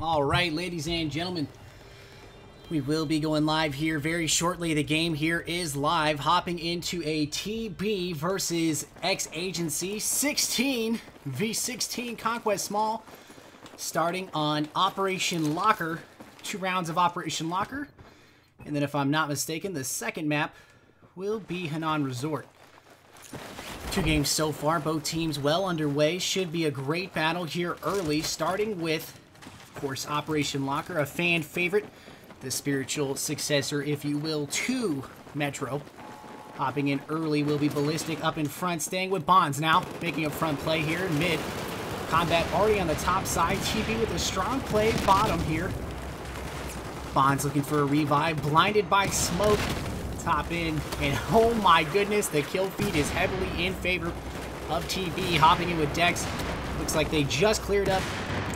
All right, ladies and gentlemen, we will be going live here very shortly. The game here is live, hopping into a TB versus xAgency 16 v 16 Conquest Small, starting on Operation Locker. 2 rounds of Operation Locker, and then if I'm not mistaken, the second map will be Hanan Resort. 2 games so far, both teams well underway. Should be a great battle here early, starting with, of course, Operation Locker, a fan favorite, the spiritual successor, if you will, to Metro. Hopping in early will be Ballistic up in front, staying with Bonds now, making a front play here in mid. Combat already on the top side, TB with a strong play bottom here. Bonds looking for a revive, blinded by smoke. Top in, and oh my goodness, the kill feed is heavily in favor of TB. Hopping in with Dex. Looks like they just cleared up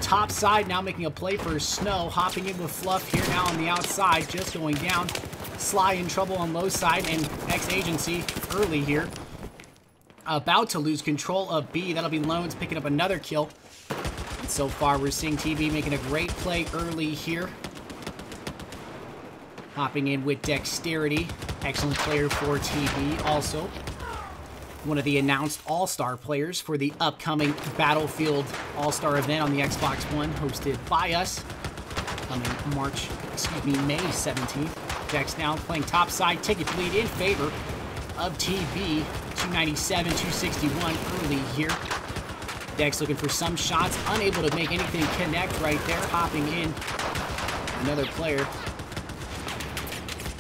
top side, now making a play for Snow. Hopping in with Fluff here now on the outside, just going down. Sly in trouble on low side, and xAgency early here. About to lose control of B. That'll be Loans picking up another kill. And so far, we're seeing TB making a great play early here. Hopping in with Dexterity. Excellent player for TB. Also, one of the announced All-Star players for the upcoming Battlefield All-Star event on the Xbox One, hosted by us. Coming May 17th. Dex now playing topside. Ticket lead in favor of TB. 297, 261 early here. Dex looking for some shots. Unable to make anything connect right there. Hopping in. Another player.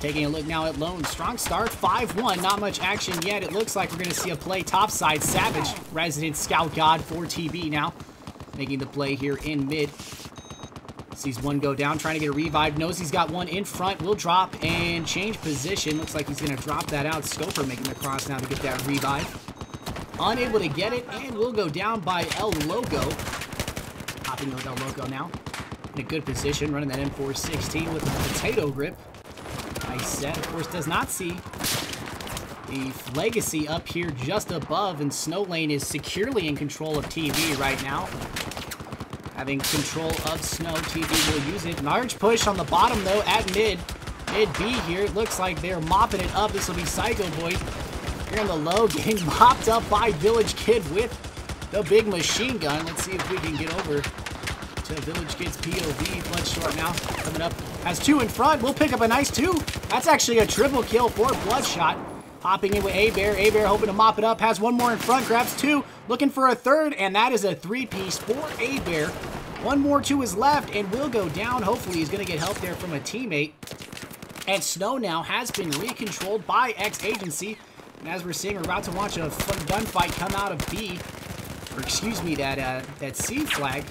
Taking a look now at Lone. Strong start, 5-1. Not much action yet. It looks like we're going to see a play topside. Savage, resident scout god for TB now. Making the play here in mid. Sees one go down, trying to get a revive. Knows he's got one in front. Will drop and change position. Looks like he's going to drop that out. Scoper making the cross now to get that revive. Unable to get it, and will go down by El Loco. Hopping with El Loco now. In a good position, running that M416 with a potato grip. Nice set. Of course, does not see the Legacy up here just above, and Snow Lane is securely in control of TB right now. Having control of Snow, TB will use it. Large push on the bottom, though, at mid. Mid B here. It looks like they're mopping it up. This will be Psycho Boy here on the low, getting mopped up by Village Kid with the big machine gun. Let's see if we can get over to Village Kid's POV. Blood Short now coming up. Has 2 in front. We'll pick up a nice 2. That's actually a triple kill for Bloodshot. Hopping in with A-Bear. A-Bear hoping to mop it up. Has 1 more in front. Grabs 2. Looking for a 3rd. And that is a 3-piece for A-Bear. 1 more to his left and will go down. Hopefully he's going to get help there from a teammate. And Snow now has been recontrolled by xAgency. And as we're seeing, we're about to watch a fun gunfight come out of B. Or excuse me, that C flag.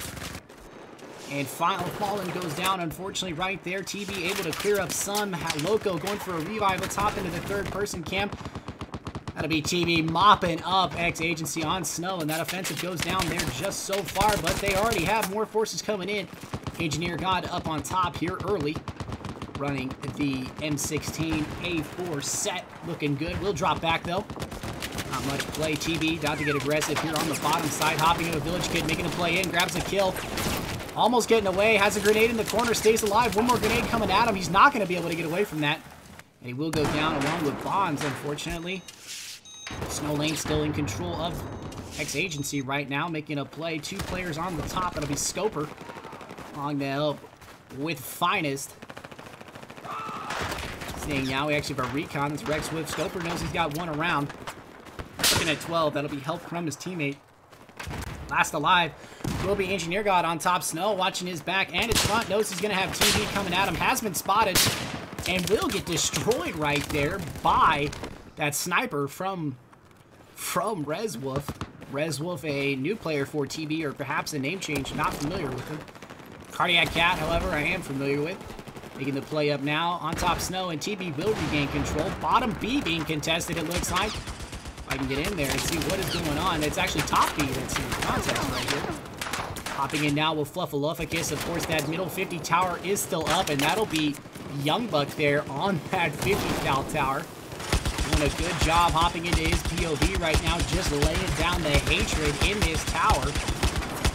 And Final Fallen goes down, unfortunately, right there. TB able to clear up some. Loco going for a revive. Let's hop into the 3rd-person camp. That'll be TB mopping up xAgency on Snow, and that offensive goes down there just so far, but they already have more forces coming in. Engineer God up on top here early. Running the M16 A4 set. Looking good. Will drop back, though. Not much play. TB about to get aggressive here on the bottom side. Hopping into a Village Kid, making a play in. Grabs a kill. Almost getting away, has a grenade in the corner, stays alive. 1 more grenade coming at him. He's not going to be able to get away from that. And he will go down along with Bonds, unfortunately. Snow Lane still in control of xAgency right now, making a play. 2 players on the top. That'll be Scoper along to help with Finest. Seeing now, we actually have a recon. It's Rex Swift. Scoper knows he's got 1 around. Looking at 12. That'll be help from his teammate. Last alive will be Engineer God on top. Snow watching his back and his front. Knows he's going to have TB coming at him. Has been spotted and will get destroyed right there by that sniper from Reswolf. Reswolf, a new player for TB, or perhaps a name change. Not familiar with him. Cardiac Cat, however, I am familiar with. Making the play up now. On top Snow, and TB will regain control. Bottom B being contested, it looks like. I can get in there and see what is going on. It's actually top B that's in contest right here. Hopping in now with Fluffalufficus. Of course, that middle 50 tower is still up, and that'll be Young Buck there on that 50 cal tower. Doing a good job hopping into his POV right now, just laying down the hatred in this tower.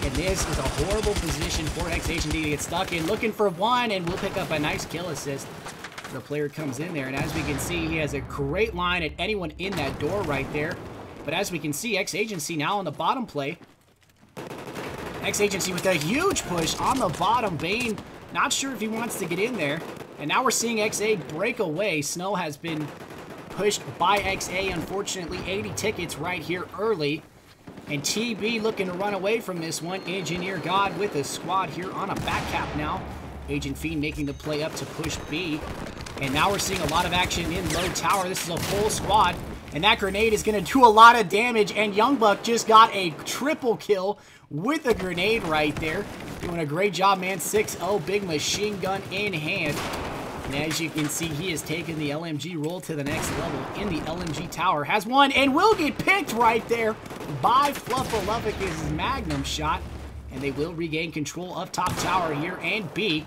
And this is a horrible position for xAgency to get stuck in. Looking for one, and we'll pick up a nice kill assist. The player comes in there, and as we can see, he has a great line at anyone in that door right there. But as we can see, xAgency now on the bottom play. xAgency with a huge push on the bottom. Bane, not sure if he wants to get in there. And now we're seeing XA break away. Snow has been pushed by XA. Unfortunately, 80 tickets right here early. And TB looking to run away from this one. Engineer God with a squad here on a back cap now. Agent Fiend making the play up to push B. And now we're seeing a lot of action in low tower. This is a full squad. And that grenade is going to do a lot of damage. And Youngbuck just got a triple kill with a grenade right there. Doing a great job, man. 6-0, big machine gun in hand. And as you can see, he has taken the LMG roll to the next level in the LMG tower. Has one and will get picked right there by Fluffaluffic's Magnum shot. And they will regain control of top tower here and B.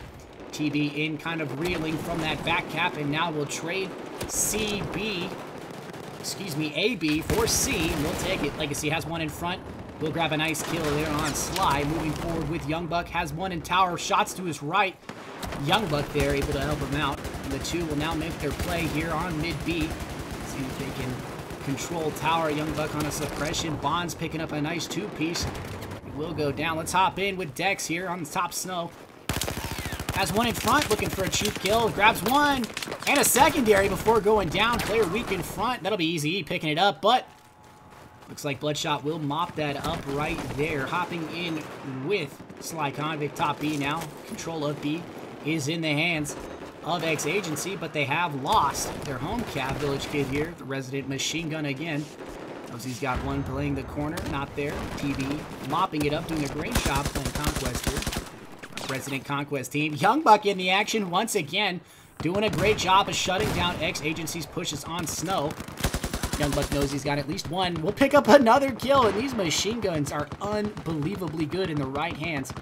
TB in kind of reeling from that back cap, and now we'll trade AB for C. We'll take it. Legacy has one in front. We'll grab a nice kill there on Sly. Moving forward with Youngbuck. Has one in tower. Shots to his right. Youngbuck there able to help him out. And the two will now make their play here on mid B. See if they can control tower. Youngbuck on a suppression. Bonds picking up a nice two-piece. It will go down. Let's hop in with Dex here on the top Snow. Has one in front, looking for a cheap kill. Grabs one and a secondary before going down. Player weak in front. That'll be easy picking it up, but looks like Bloodshot will mop that up right there. Hopping in with Sly Convict, top B now. Control of B is in the hands of xAgency, but they have lost their home cap. Village Kid here, the resident machine gun again. Knows he's got one playing the corner, not there. TB mopping it up, doing a great job playing Conquest here. Resident Conquest team. Youngbuck in the action once again, doing a great job of shutting down xAgency's pushes on Snow. Youngbuck knows he's got at least one. We'll pick up another kill, and these machine guns are unbelievably good in the right hands.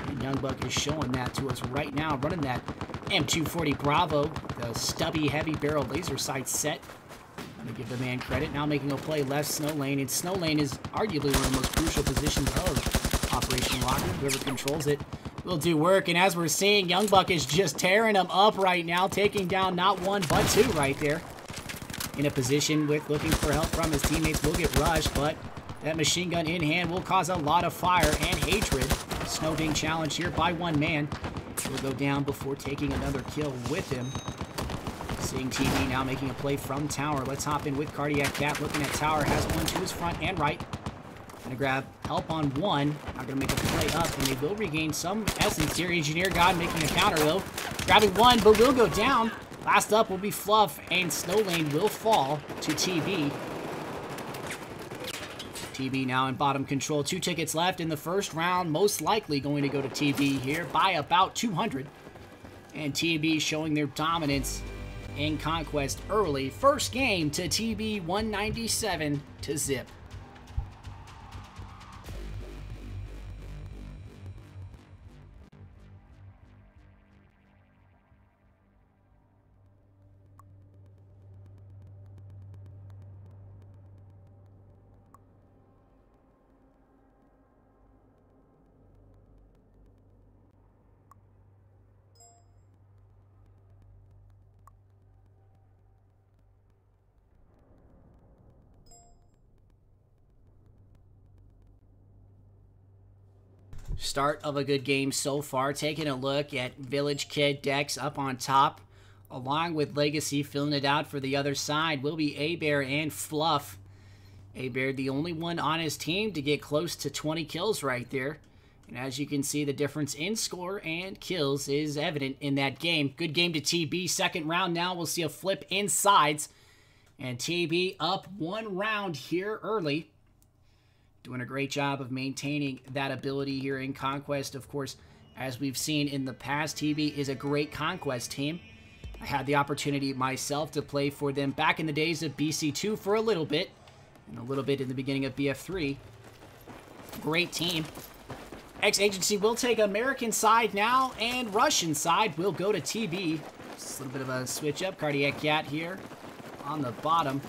And Youngbuck is showing that to us right now, running that M240 Bravo, the stubby heavy barrel laser sight set. I'm gonna give the man credit. Now making a play left Snow Lane, and Snow Lane is arguably one of the most crucial positions of Operation Locker. Whoever controls it will do work, and as we're seeing, Youngbuck is just tearing them up right now, taking down not one but two right there. In a position with looking for help from his teammates, will get rushed, but that machine gun in hand will cause a lot of fire and hatred. Snow being challenged here by one man. Will go down before taking another kill with him. Seeing TV now making a play from tower. Let's hop in with Cardiac Cat, looking at tower, has one to his front and right. Gonna grab help on one. Not gonna make a play up, and they will regain some essence here. Engineer God making a counter though. Grabbing one, but will go down. Last up will be Fluff, and Snow Lane will fall to TB. TB now in bottom control. 2 tickets left in the first round. Most likely going to go to TB here by about 200. And TB showing their dominance in Conquest early. First game to TB 197 to zip. Start of a good game so far. Taking a look at Village Kid Dex up on top, along with Legacy filling it out for the other side will be A-Bear and Fluff. A-Bear the only one on his team to get close to 20 kills right there. And as you can see, the difference in score and kills is evident in that game. Good game to TB. Second round now, we'll see a flip in sides. And TB up 1 round here early. Doing a great job of maintaining that ability here in Conquest. Of course, as we've seen in the past, TB is a great Conquest team. I had the opportunity myself to play for them back in the days of BC2 for a little bit, and a little bit in the beginning of BF3. Great team. xAgency will take American side now, and Russian side will go to TB. Just a little bit of a switch up. Cardiac Cat here on the bottom.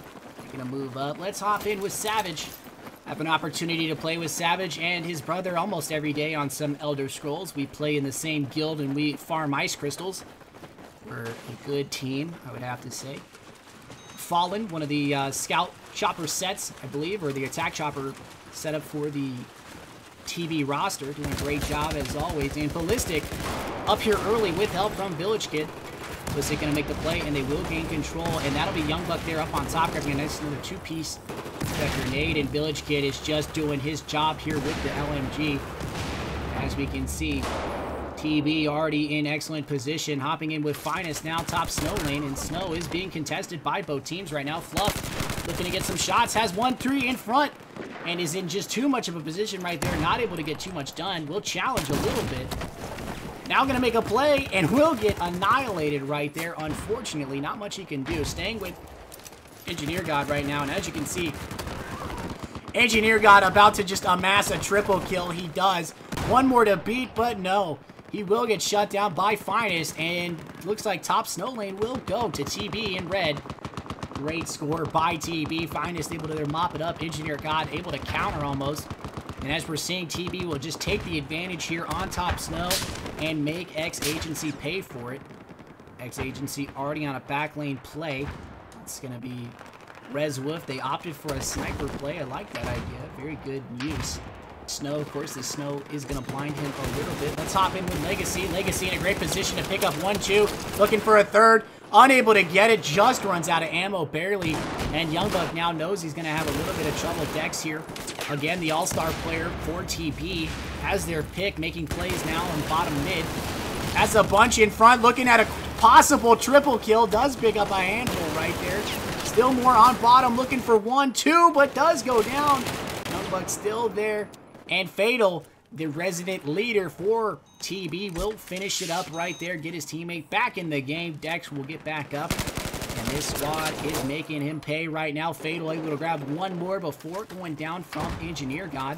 Making a move up. Let's hop in with Savage. Have an opportunity to play with Savage and his brother almost every day on some Elder Scrolls. We play in the same guild and we farm ice crystals. We're a good team, I would have to say. Fallen, one of the scout chopper sets, I believe, or the attack chopper setup for the TV roster. Doing a great job as always. And Ballistic up here early with help from Village Kid. Ballistic going to make the play, and they will gain control. And that'll be Young Buck there up on top, grabbing a nice another two-piece grenade. And Village Kid is just doing his job here with the LMG. As we can see, TB already in excellent position, hopping in with Finest now top Snow lane, and Snow is being contested by both teams right now. Fluff looking to get some shots, has 1-3 in front, and is in just too much of a position right there, not able to get too much done. Will challenge a little bit. Now going to make a play, and will get annihilated right there. Unfortunately, not much he can do. Staying with Engineer God right now, and as you can see, Engineer God about to just amass a triple kill. He does. One more to beat, but no. He will get shut down by Finest, and looks like top Snow lane will go to TB in red. Great score by TB. Finest able to mop it up. Engineer God able to counter almost. And as we're seeing, TB will just take the advantage here on top Snow and make xAgency pay for it. xAgency already on a back lane play. It's going to be Res Wolf. They opted for a sniper play. I like that idea. Very good use. Snow, of course, the Snow is going to blind him a little bit. Let's hop in with Legacy. Legacy in a great position to pick up 1-2. Looking for a third. Unable to get it. Just runs out of ammo, barely. And Youngbuck now knows he's going to have a little bit of trouble. Dex here. Again, the all-star player for TB has their pick, making plays now on bottom mid. Has a bunch in front, looking at a possible triple kill. Does pick up a handful right there. Still more on bottom, looking for 1-2, but does go down. Youngbuck still there. And Fatal, the resident leader for TB, will finish it up right there, get his teammate back in the game. Dex will get back up, and this squad is making him pay right now. Fatal able to grab one more before going down from Engineer God.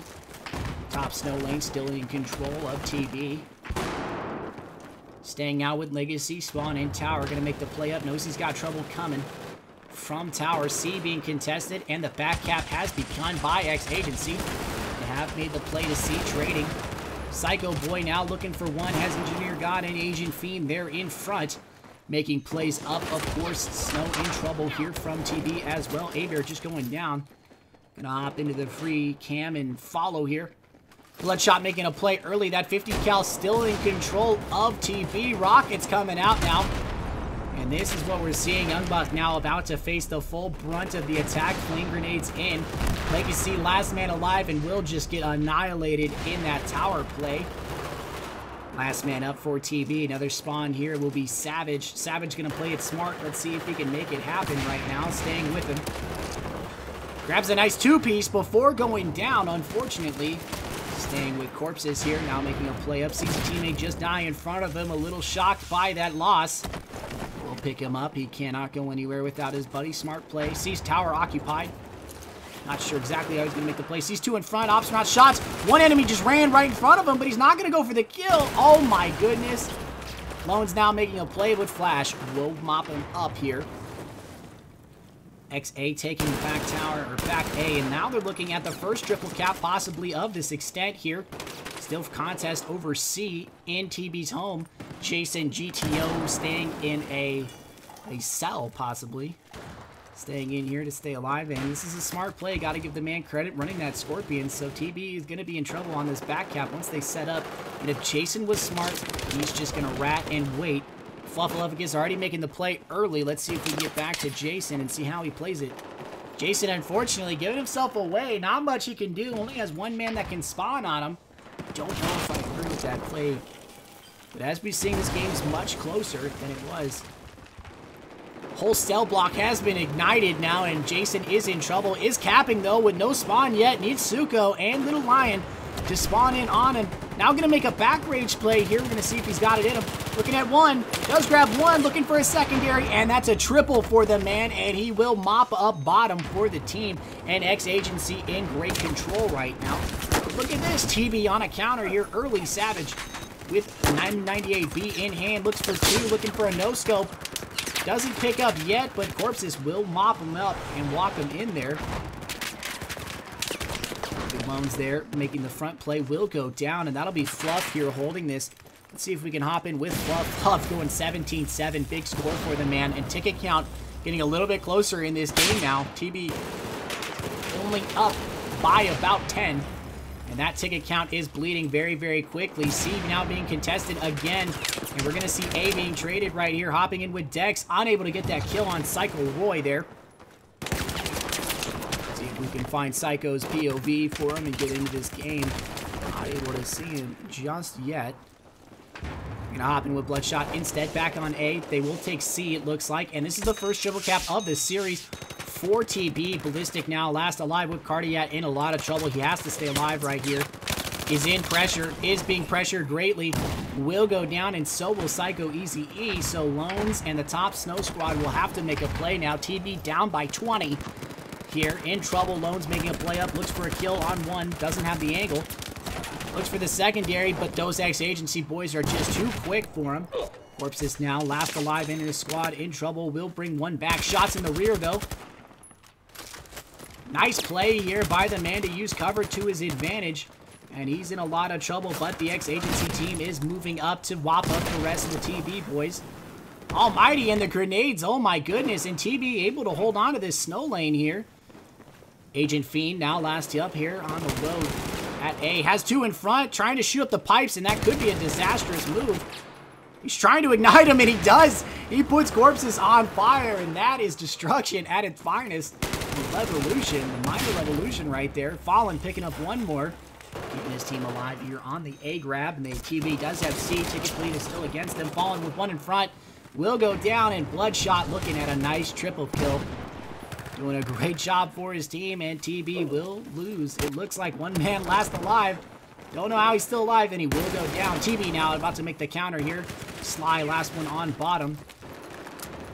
Top Snow lane still in control of TB. Staying out with Legacy, spawn in tower, gonna make the play up. Knows he's got trouble coming from tower. C being contested, and the back cap has begun by xAgency. Have made the play to C, trading. Psycho Boy now looking for one, has Engineer God and Asian Fiend there in front. Making plays up, of course. Snow in trouble here from TB as well. Abear just going down. Gonna hop into the free cam and follow here. Bloodshot making a play early. That 50 cal still in control of TB. Rockets coming out now. And this is what we're seeing. Youngbuck now about to face the full brunt of the attack. Flame grenades in. Legacy last man alive and will just get annihilated in that tower play. Last man up for TB. Another spawn here will be Savage. Savage going to play it smart. Let's see if he can make it happen right now. Staying with him. Grabs a nice two-piece before going down, unfortunately. Staying with corpses here. Now making a play up. Sees a teammate just die in front of him. A little shocked by that loss. We'll pick him up. He cannot go anywhere without his buddy. Smart play. Sees tower occupied. Not sure exactly how he's going to make the play. Sees two in front. Ops not shots. One enemy just ran right in front of him, but he's not going to go for the kill. Oh my goodness. Lone's now making a play with Flash. We'll mop him up here. XA taking the back tower, or back A, and now they're looking at the first triple cap possibly of this extent here. Still contest over C in TB's home. Jason GTO staying in a cell possibly. Staying in here to stay alive, and this is a smart play. Got to give the man credit running that Scorpion, so TB is going to be in trouble on this back cap once they set up. And if Jason was smart, he's just going to rat and wait. Fluffaluffagus already making the play early. Let's see if we can get back to Jason and see how he plays it. Jason, unfortunately, giving himself away. Not much he can do. Only has one man that can spawn on him. Don't know if I agree with that play. But as we've seen, this game's much closer than it was. Whole cell block has been ignited now, and Jason is in trouble. Is capping, though, with no spawn yet. Needs Suko and Little Lion to spawn in on him. Now going to make a back rage play here. We're going to see if he's got it in him. Looking at one. Does grab one. Looking for a secondary. And that's a triple for the man. And he will mop up bottom for the team. And xAgency in great control right now. Look at this. TB on a counter here. Early Savage with 998B in hand. Looks for two. Looking for a no-scope. Doesn't pick up yet, but Corpses will mop him up and walk him in there. Good Loans there, making the front play, will go down, and that'll be Fluff here holding this. Let's see if we can hop in with Fluff. Fluff going 17-7, big score for the man, and ticket count getting a little bit closer in this game now. TB only up by about 10, and that ticket count is bleeding very, very quickly. C now being contested again, and we're going to see A being traded right here, hopping in with Dex, unable to get that kill on Psycho Roy there. See if we can find Psycho's POV for him and get into this game. Not able to see him just yet. Gonna hop in with Bloodshot instead, back on A. They will take C, it looks like, and this is the first triple cap of this series for TB. Ballistic now last alive with Cardiac in a lot of trouble. He has to stay alive right here. Is in pressure, is being pressured greatly, will go down, and so will Psycho Easy E. So Loans and the top Snow Squad will have to make a play now. TB down by 20 here, in trouble. Loans making a play up, looks for a kill on one, doesn't have the angle. Looks for the secondary, but those xAgency boys are just too quick for him. Corpses now, last alive in his squad, in trouble, will bring one back. Shots in the rear, though. Nice play here by the man to use cover to his advantage. And he's in a lot of trouble, but the xAgency team is moving up to whop up the rest of the TB boys. Almighty, and the grenades, oh my goodness. And TB able to hold on to this snow lane here. Agent Fiend now last up here on the road. At A, has two in front, trying to shoot up the pipes, and that could be a disastrous move. He's trying to ignite him, and he does. He puts Corpses on fire, and that is destruction at its finest. The Revolution, the Minor Revolution right there. Fallen picking up one more. Keeping his team alive here on the A grab, and the TV does have C. Ticket Fleet is still against them. Fallen with one in front. Will go down, and Bloodshot looking at a nice triple kill. Doing a great job for his team, and TB will lose. It looks like one man last alive. Don't know how he's still alive, and he will go down. TB now about to make the counter here. Sly, last one on bottom.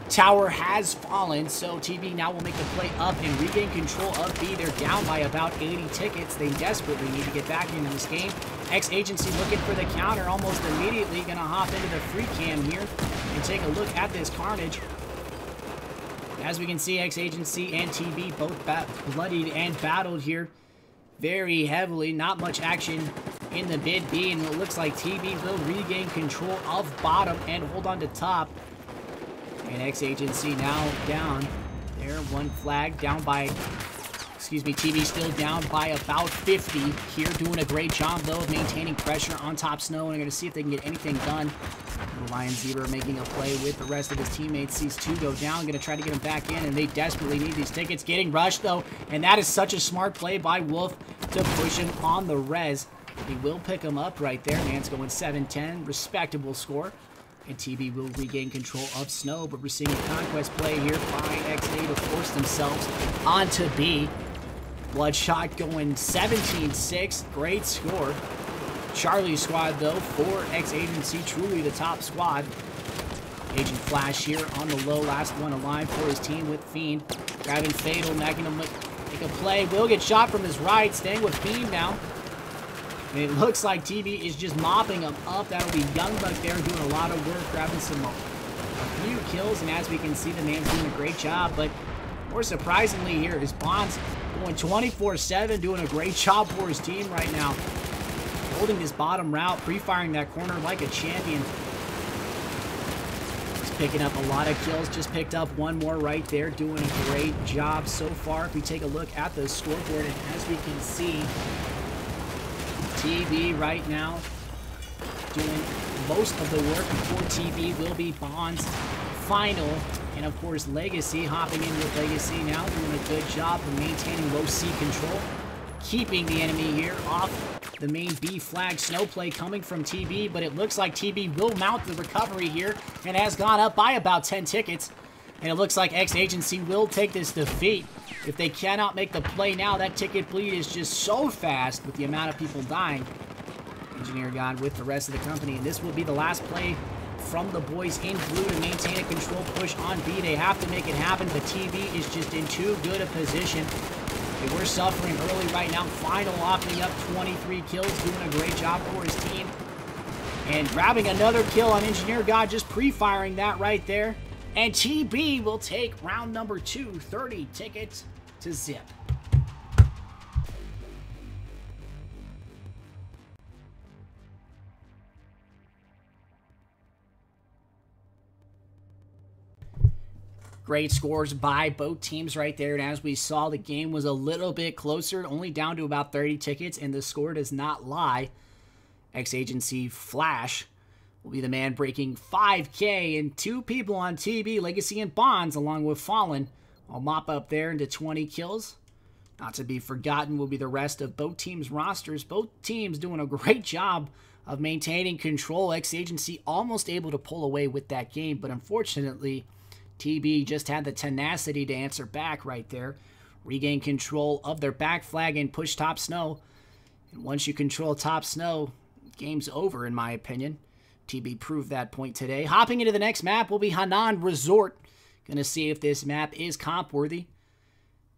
Tower has fallen, so TB now will make the play up and regain control of B. They're down by about 80 tickets. They desperately need to get back into this game. xAgency looking for the counter almost immediately. Gonna hop into the free cam here and take a look at this carnage. As we can see, xAgency and TB both bloodied and battled here very heavily. Not much action in the mid B, and it looks like TB will regain control of bottom and hold on to top. And xAgency now down there. One flag down by, excuse me, TB still down by about 50 here. Doing a great job, though, of maintaining pressure on top Snow. And I'm going to see if they can get anything done. Lion Zebra making a play with the rest of his teammates. Sees two go down. Going to try to get him back in, and they desperately need these tickets. Getting rushed, though, and that is such a smart play by Wolf to push him on the res. He will pick him up right there. Man's going 7-10. Respectable score. And TB will regain control of Snow, but we're seeing a Conquest play here by XA to force themselves onto B. Bloodshot going 17-6. Great score. Charlie's squad, though, for xAgency, truly the top squad. Agent Flash here on the low, last one alive for his team with Fiend. Grabbing Fatal, making him make a play. Will get shot from his right, staying with Fiend now. And it looks like TB is just mopping him up. That'll be Youngbuck there doing a lot of work, grabbing a few kills. And as we can see, the man's doing a great job. But more surprisingly here is Bonds going 24/7, doing a great job for his team right now. Holding this bottom route, pre-firing that corner like a champion. He's picking up a lot of kills. Just picked up one more right there. Doing a great job so far. If we take a look at the scoreboard, and as we can see, TB right now doing most of the work for TB will be Bonds, Final, and of course Legacy. Hopping in with Legacy now, doing a good job of maintaining low C control. Keeping the enemy here off the main B flag. Snow play coming from TB, but it looks like TB will mount the recovery here and has gone up by about 10 tickets. And it looks like xAgency will take this defeat. If they cannot make the play now, that ticket bleed is just so fast with the amount of people dying. Engineer God with the rest of the company, and this will be the last play from the boys in blue to maintain a control push on B. They have to make it happen, but TB is just in too good a position. They were suffering early right now. Final locking up 23 kills, doing a great job for his team. And grabbing another kill on Engineer God, just pre-firing that right there. And TB will take round number 2, 30 tickets to zip. Great scores by both teams right there. And as we saw, the game was a little bit closer, only down to about 30 tickets, and the score does not lie. xAgency Flash will be the man breaking 5K, and 2 people on TB, Legacy and Bonds, along with Fallen. I'll mop up there into 20 kills. Not to be forgotten will be the rest of both teams' rosters. Both teams doing a great job of maintaining control. xAgency almost able to pull away with that game, but unfortunately, TB just had the tenacity to answer back right there. Regain control of their back flag and push top snow. And once you control top snow, game's over in my opinion. TB proved that point today. Hopping into the next map will be Hanan Resort. Gonna see if this map is comp worthy.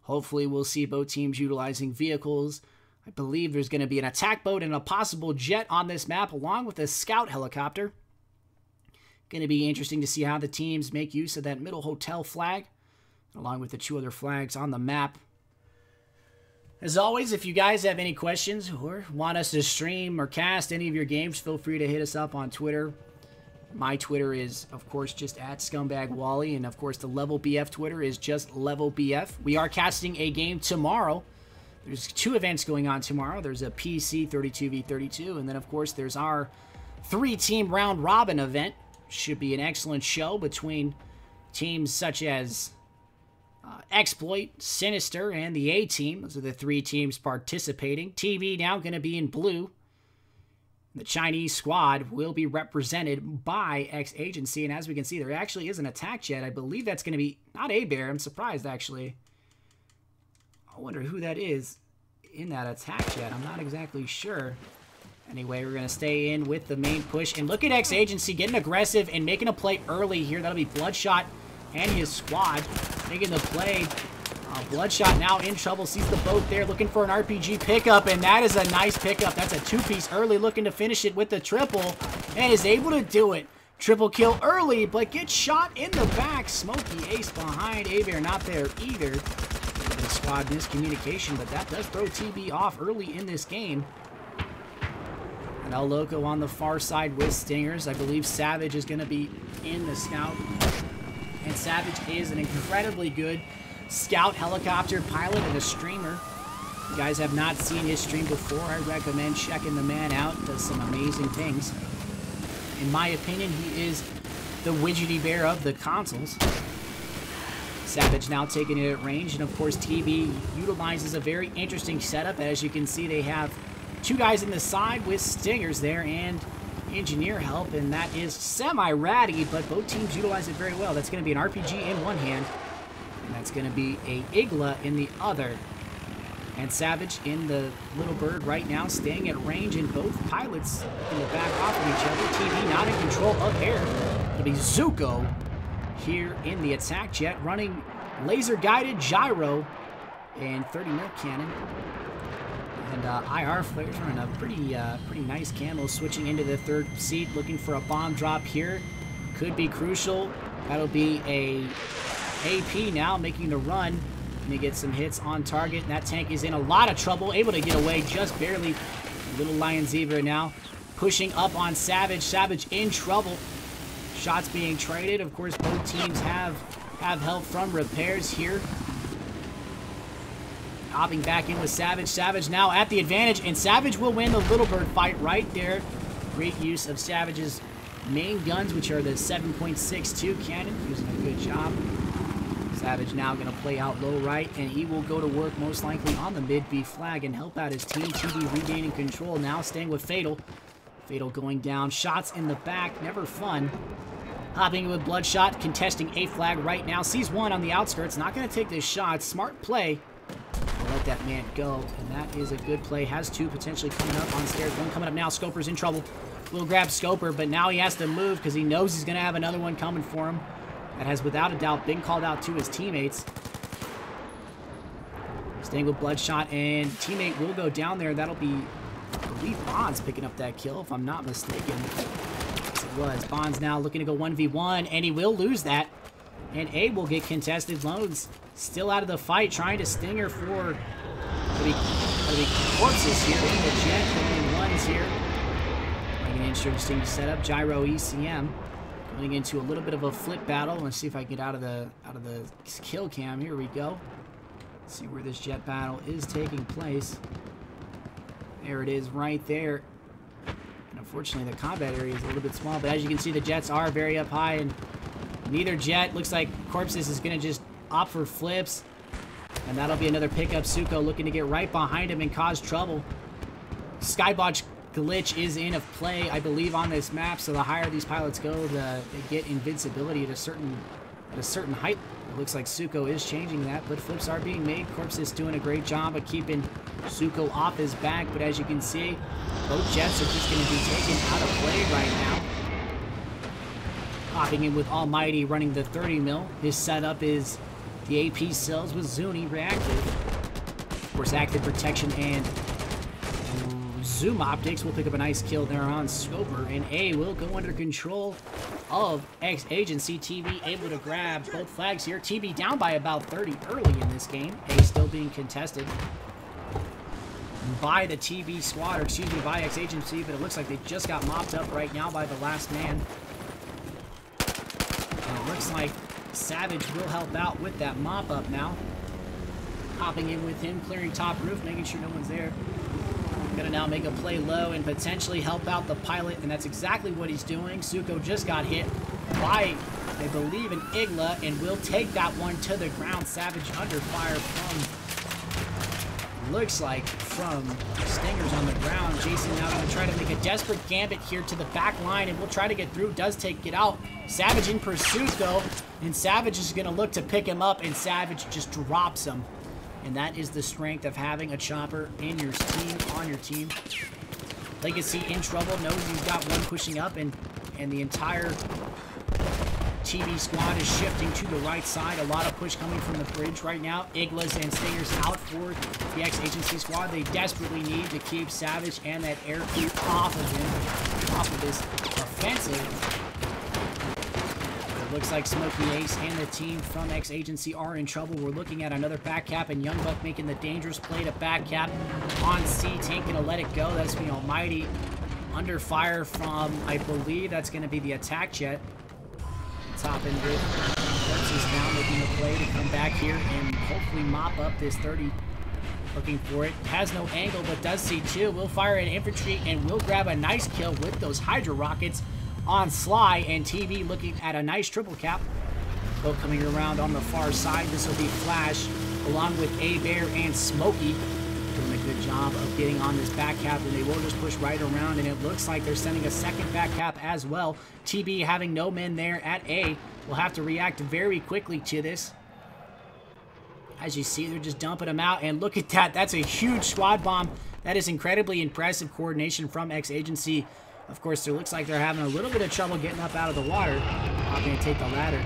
Hopefully we'll see both teams utilizing vehicles. I believe there's going to be an attack boat and a possible jet on this map, along with a scout helicopter. Going to be interesting to see how the teams make use of that middle hotel flag, along with the 2 other flags on the map. As always, if you guys have any questions or want us to stream or cast any of your games, feel free to hit us up on Twitter. My Twitter is, of course, just at ScumbagWally, and of course the Level BF Twitter is just Level BF. We are casting a game tomorrow. There's 2 events going on tomorrow. There's a PC 32v32, and then of course there's our 3-team round robin event. Should be an excellent show between teams such as Exploit, Sinister, and the A-Team. Those are the 3 teams participating. TV now going to be in blue. The Chinese squad will be represented by xAgency, and as we can see, there actually is an attack jet. I believe that's going to be, not A-Bear, I'm surprised actually. I wonder who that is in that attack jet. I'm not exactly sure. Anyway, we're going to stay in with the main push, and look at xAgency getting aggressive and making a play early here. That'll be Bloodshot and his squad making the play. Bloodshot now in trouble, sees the boat there, looking for an RPG pickup, and that is a nice pickup. That's a 2-piece early, looking to finish it with the triple, and is able to do it. Triple kill early, but gets shot in the back. Smokey ace behind. A-Bear not there either. The squad miscommunication, but that does throw TB off early in this game. And El Loco on the far side with Stingers. I believe Savage is going to be in the scout. And Savage is an incredibly good scout, helicopter pilot, and a streamer. If you guys have not seen his stream before, I recommend checking the man out. Does some amazing things. In my opinion, he is the widgety bear of the consoles. Savage now taking it at range, and of course TB utilizes a very interesting setup. As you can see, they have 2 guys in the side with Stingers there and engineer help, and that is semi-ratty, but both teams utilize it very well. That's going to be an RPG in one hand, and that's going to be a Igla in the other. And Savage in the Little Bird right now, staying at range, and both pilots in the back off of each other. TV not in control of air. It'll be Zuko here in the attack jet, running laser-guided gyro and 30 mil cannon. And IR flares running a pretty nice camo, switching into the 3rd seat, looking for a bomb drop here. Could be crucial. That'll be a AP now, making the run. And he gets some hits on target. And that tank is in a lot of trouble, able to get away just barely. Little Lion Zebra now pushing up on Savage. Savage in trouble. Shots being traded. Of course, both teams have help from repairs here. Hopping back in with Savage. Savage now at the advantage, and Savage will win the Little Bird fight right there. Great use of Savage's main guns, which are the 7.62 cannon. Using a good job. Savage now going to play out low right, and he will go to work most likely on the mid-B flag and help out his team. TB regaining control now, staying with Fatal. Fatal going down. Shots in the back, never fun. Hopping with Bloodshot, contesting A flag right now. Sees one on the outskirts, not going to take this shot. Smart play. Let that man go, and that is a good play. Has 2 potentially coming up on stairs. 1 coming up now. Scoper's in trouble. Will grab Scoper, but now he has to move because he knows he's going to have another one coming for him. That has without a doubt been called out to his teammates. Staying with Bloodshot, and teammate will go down there. That'll be, I believe, Bonds picking up that kill, if I'm not mistaken. Yes, it was. Bonds now looking to go 1v1, and he will lose that. And A will get contested. Loans still out of the fight, trying to stinger for the corpses here. In the jet, going ones here. Like an interesting setup. Gyro ECM Going into a little bit of a flip battle. Let's see if I can get out of the kill cam. Here we go. Let's see where this jet battle is taking place. There it is right there. And unfortunately, the combat area is a little bit small, but as you can see, the jets are very up high, and neither jet looks like Corpses is going to just opt for flips. And that'll be another pickup. Suko looking to get right behind him and cause trouble. Skybotch glitch is in of play, I believe, on this map, so the higher these pilots go, they get invincibility at a certain height. It looks like Suko is changing that, but flips are being made. Corpse is doing a great job of keeping Suko off his back, but as you can see, both jets are just going to be taken out of play right now. Popping in with Almighty, running the 30 mil. His setup is the AP cells with Zuni reactive. Of course, active protection and zoom optics will pick up a nice kill there on Scoper, and A will go under control of xAgency. TB able to grab both flags here. TB down by about 30 early in this game. A still being contested by the TB squad, or excuse me, by xAgency, but it looks like they just got mopped up right now by the last man. And it looks like Savage will help out with that mop up now. Hopping in with him, clearing top roof, making sure no one's there. Gonna now make a play low and potentially help out the pilot, and that's exactly what he's doing. Suko just got hit by, I believe, an Igla, and will take that one to the ground. Savage under fire from, looks like, from Stingers on the ground. Jason now gonna try to make a desperate gambit here to the back line, and will try to get through. Does take it out. Savage in pursuit, though, and Savage is gonna look to pick him up, and Savage just drops him. And that is the strength of having a chopper in your team, on your team. Legacy in trouble, knows he's got one pushing up, and the entire TB squad is shifting to the right side. A lot of push coming from the bridge right now. Iglas and Stingers out for the xAgency squad. They desperately need to keep Savage and that air crew off of him, off of this offensive. Looks like Smokey Ace and the team from xAgency are in trouble. We're looking at another back cap, and Young Buck making the dangerous play to back cap on C. Tank gonna let it go. That's the Almighty under fire from, I believe that's gonna be the attack jet. Top end grid. Corpses now making the play to come back here and hopefully mop up this 30. Looking for it. Has no angle, but does see two. Will fire an infantry and will grab a nice kill with those Hydra rockets on Sly, and TB looking at a nice triple cap. Both coming around on the far side. This will be Flash along with A-Bear and Smokey doing a good job of getting on this back cap, and they will just push right around, and it looks like they're sending a second back cap as well. TB having no men there at A will have to react very quickly to this. As you see, they're just dumping them out, and look at that. That's a huge squad bomb. That is incredibly impressive coordination from xAgency. Of course, it looks like they're having a little bit of trouble getting up out of the water. I'm going to take the ladder.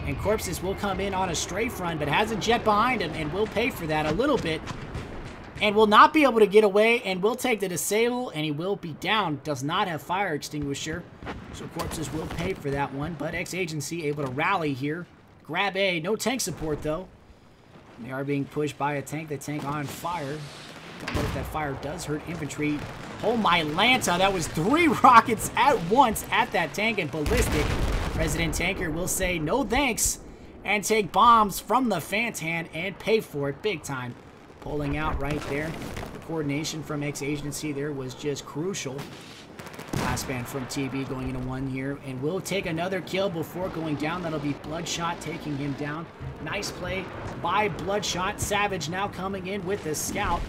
And Corpses will come in on a strafe run, but has a jet behind him and will pay for that a little bit. And will not be able to get away, and will take the disable, and he will be down. Does not have fire extinguisher. So Corpses will pay for that one, but xAgency able to rally here. Grab A. No tank support, though. They are being pushed by a tank. The tank on fire. Don't know if that fire does hurt infantry. Oh my Lanta, that was 3 rockets at once at that tank, and ballistic. President Tanker will say no thanks and take bombs from the Fantan and pay for it big time. Pulling out right there. The coordination from xAgency there was just crucial. Last man from TB going into one here, and will take another kill before going down. That'll be Bloodshot taking him down. Nice play by Bloodshot. Savage now coming in with the scout.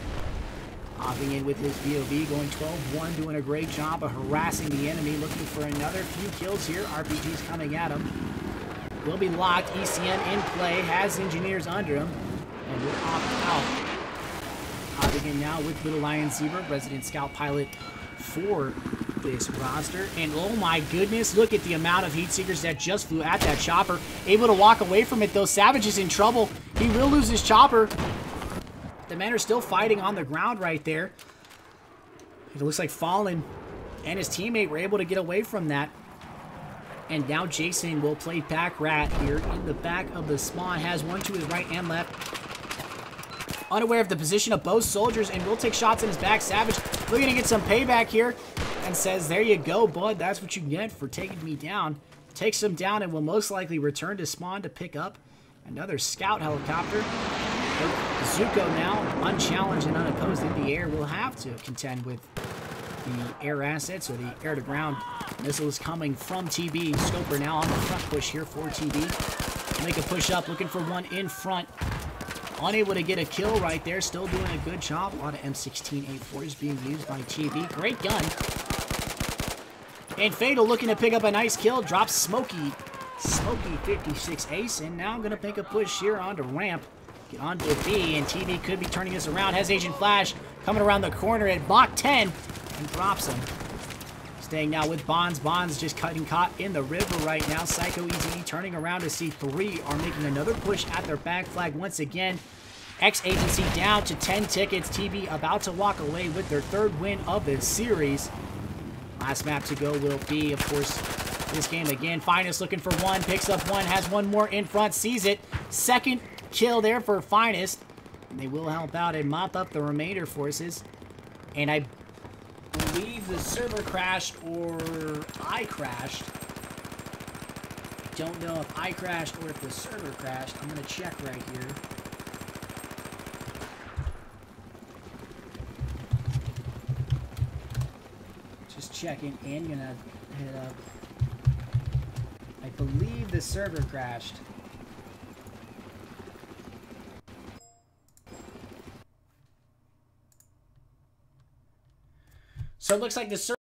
Hopping in with his VOV, going 12-1, doing a great job of harassing the enemy, looking for another few kills here. RPG's coming at him. Will be locked. ECM in play, has engineers under him, and will opt out. Hopping in now with Little Lion Zebra, resident scout pilot for this roster. And oh my goodness, look at the amount of heat seekers that just flew at that chopper. Able to walk away from it, though. Savage is in trouble. He will lose his chopper. The men are still fighting on the ground right there. It looks like Fallen and his teammate were able to get away from that. And now Jason will play back rat here in the back of the spawn. Has one to his right and left. Unaware of the position of both soldiers, and will take shots in his back. Savage looking to get some payback here and says, there you go, bud. That's what you get for taking me down. takes them down and will most likely return to spawn to pick up another scout helicopter. Zuko now, unchallenged and unopposed in the air, will have to contend with the air assets or the air-to-ground missiles coming from TB. Scoper now on the front push here for TB. Make a push up, looking for one in front. Unable to get a kill right there. Still doing a good job. A lot of M16A4s being used by TB. Great gun. And Fatal looking to pick up a nice kill. Drops Smokey 56 ace. And now going to make a push here onto ramp. Get onto B. And TB could be turning this around. Has Agent Flash coming around the corner at Bach 10. And drops him. Staying now with Bonds. Bonds just cutting caught in the river right now. Psycho Easy turning around to see 3 are making another push at their back flag once again. xAgency down to 10 tickets. TB about to walk away with their 3rd win of the series. Last map to go will be, of course, this game again. Finest looking for one. Picks up one. Has one more in front. Sees it. 2nd kill there for Finest. And they will help out and mop up the remainder forces. And I believe the server crashed or I crashed. I don't know if I crashed or if the server crashed. I'm going to check right here. Just checking in. Gonna head up. I believe the server crashed. So it looks like the server